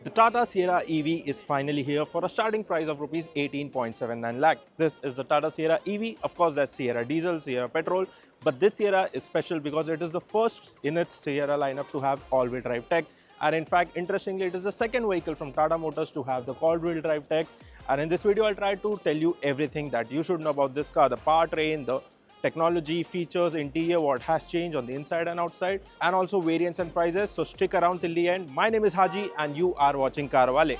The Tata Sierra EV is finally here for a starting price of Rs 18.79 lakh. This is the Tata Sierra EV. Of course, there's Sierra Diesel, Sierra Petrol, but this Sierra is special because it is the first in its Sierra lineup to have all-wheel drive tech. And in fact, interestingly, it is the second vehicle from Tata Motors to have the quad-wheel drive tech. And in this video, I'll try to tell you everything that you should know about this car, the powertrain, the technology, features, interior, what has changed on the inside and outside, and also variants and prices. So stick around till the end. My name is Haji and you are watching CarWale.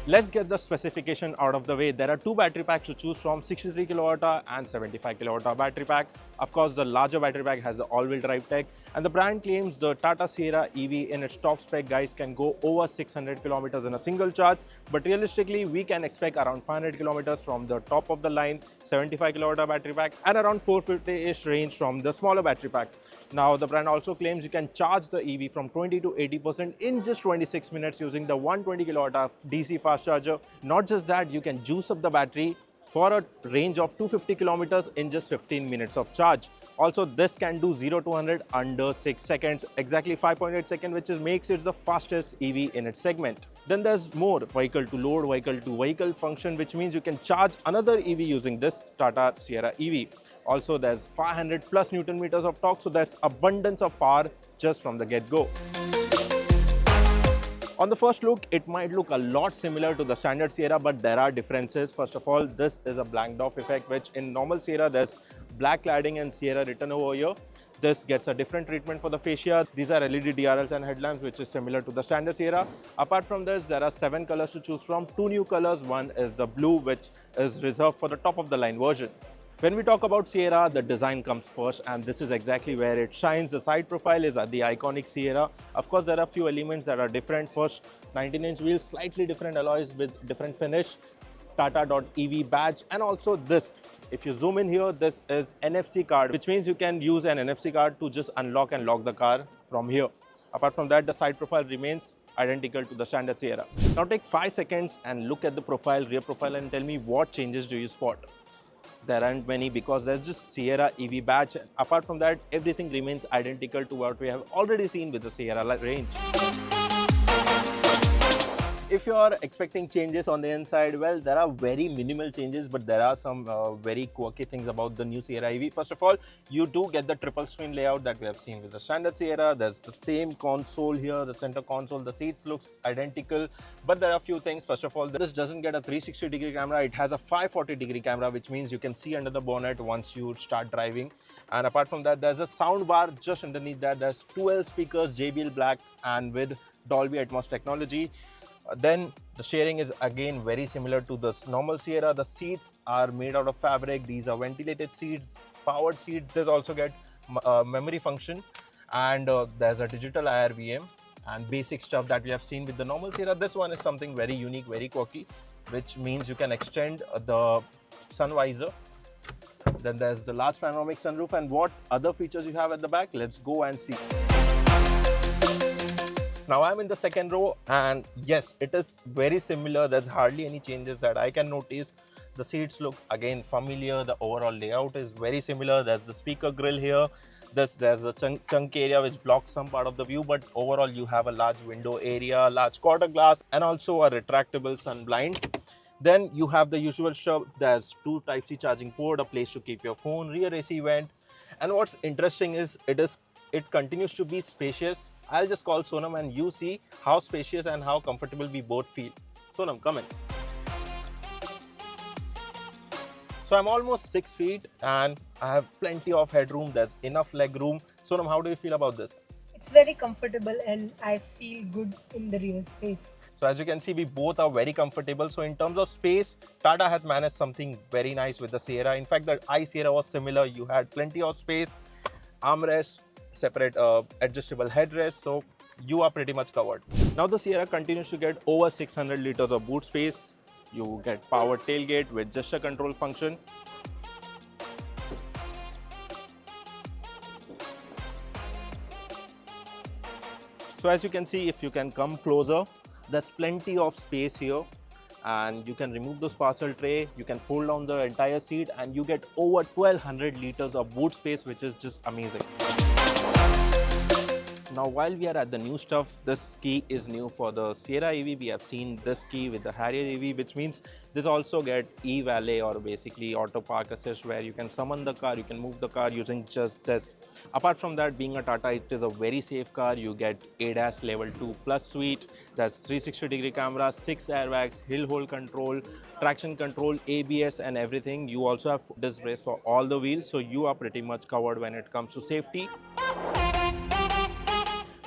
Let's get the specification out of the way. There are two battery packs to choose from, 63 kWh and 75 kWh battery pack. Of course, the larger battery pack has the all-wheel drive tech, and the brand claims the Tata Sierra EV in its top spec guys can go over 600 kilometers in a single charge, but realistically we can expect around 500 kilometers from the top of the line 75 kWh battery pack and around 450-ish range from the smaller battery pack. Now, the brand also claims you can charge the EV from 20 to 80% in just 26 minutes using the 120 kWh DC fast charger. Not just that, you can juice up the battery for a range of 250 kilometers in just 15 minutes of charge. Also, this can do 0 to 100 under 6 seconds, exactly 5.8 seconds, which makes it the fastest EV in its segment. Then there's more vehicle to load, vehicle to vehicle function, which means you can charge another EV using this Tata Sierra EV. Also, there's 500 plus Newton meters of torque, so there's abundance of power just from the get-go. On the first look, it might look a lot similar to the standard Sierra, but there are differences. First of all, this is a blanked off effect, which in normal Sierra, there's black cladding and Sierra written over here. This gets a different treatment for the fascia. These are LED DRLs and headlamps, which is similar to the standard Sierra. Apart from this, there are 7 colors to choose from. 2 new colors. One is the blue, which is reserved for the top of the line version. When we talk about Sierra, the design comes first, and this is exactly where it shines. The side profile is the iconic Sierra. Of course, there are a few elements that are different. First, 19-inch wheels, slightly different alloys with different finish, Tata.EV badge, and also this. If you zoom in here, this is NFC card, which means you can use an NFC card to just unlock and lock the car from here. Apart from that, the side profile remains identical to the standard Sierra. Now take 5 seconds and look at the profile, rear profile, and tell me what changes do you spot. There aren't many because there's just Sierra EV badge. Apart from that, everything remains identical to what we have already seen with the Sierra range. If you are expecting changes on the inside, well, there are very minimal changes, but there are some very quirky things about the new Sierra EV. First of all, you do get the triple screen layout that we have seen with the standard Sierra. There's the same console here, the center console. The seat looks identical, but there are a few things. First of all, this doesn't get a 360-degree camera. It has a 540-degree camera, which means you can see under the bonnet once you start driving. And apart from that, there's a sound bar just underneath that. There's 12 speakers, JBL Black, and with Dolby Atmos technology. Then the steering is again very similar to the normal Sierra. The seats are made out of fabric. These are ventilated seats, powered seats. There's also get memory function, and there's a digital IRVM and basic stuff that we have seen with the normal Sierra. This one is something very unique, very quirky, which means you can extend the sun visor. Then there's the large panoramic sunroof, and what other features you have at the back, let's go and see. Now I'm in the second row, and yes, it is very similar. There's hardly any changes that I can notice. The seats look again familiar. The overall layout is very similar. There's the speaker grill here. There's a chunk area which blocks some part of the view, but overall you have a large window area, large quarter glass, and also a retractable sun blind. Then you have the usual stuff. There's 2 Type-C charging port, a place to keep your phone, rear AC vent. And what's interesting is it continues to be spacious. I'll just call Sonam and you see how spacious and how comfortable we both feel. Sonam, come in. So I'm almost 6 feet and I have plenty of headroom. There's enough leg room. Sonam, how do you feel about this? It's very comfortable and I feel good in the rear space. So as you can see, we both are very comfortable. So in terms of space, Tata has managed something very nice with the Sierra. In fact, the i-Sierra was similar. You had plenty of space, armrest, separate adjustable headrest, so you are pretty much covered. Now the Sierra continues to get over 600 liters of boot space. You get powered tailgate with gesture control function. So as you can see, if you can come closer, there's plenty of space here. and you can remove this parcel tray, you can fold down the entire seat, and you get over 1200 liters of boot space, which is just amazing. Now, while we are at the new stuff, this key is new for the Sierra EV. We have seen this key with the Harrier EV, which means this also get e-valet, or basically auto park assist, where you can summon the car, you can move the car using just this. Apart from that, being a Tata, it is a very safe car. You get ADAS level 2 plus suite. That's 360-degree camera, 6 airbags, hill hold control, traction control, ABS and everything. You also have disc brakes for all the wheels, so you are pretty much covered when it comes to safety.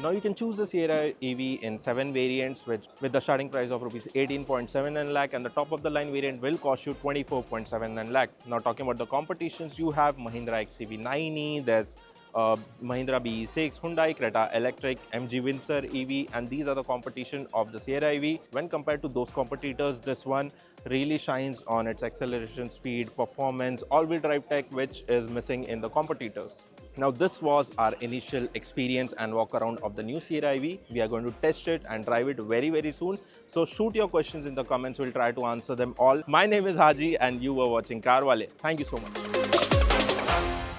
Now you can choose the Sierra EV in 7 variants with the starting price of rupees 18.79 lakh, and the top of the line variant will cost you 24.79 lakh. Now talking about the competitions, you have Mahindra XCV9e, there's Mahindra BE6, Hyundai Creta Electric, MG Windsor EV, and these are the competition of the Sierra EV. When compared to those competitors, this one really shines on its acceleration speed, performance, all-wheel drive tech, which is missing in the competitors. Now this was our initial experience and walk around of the new Sierra EV. We are going to test it and drive it very soon. So shoot your questions in the comments. We'll try to answer them all. My name is Haji and you were watching CarWale. Thank you so much.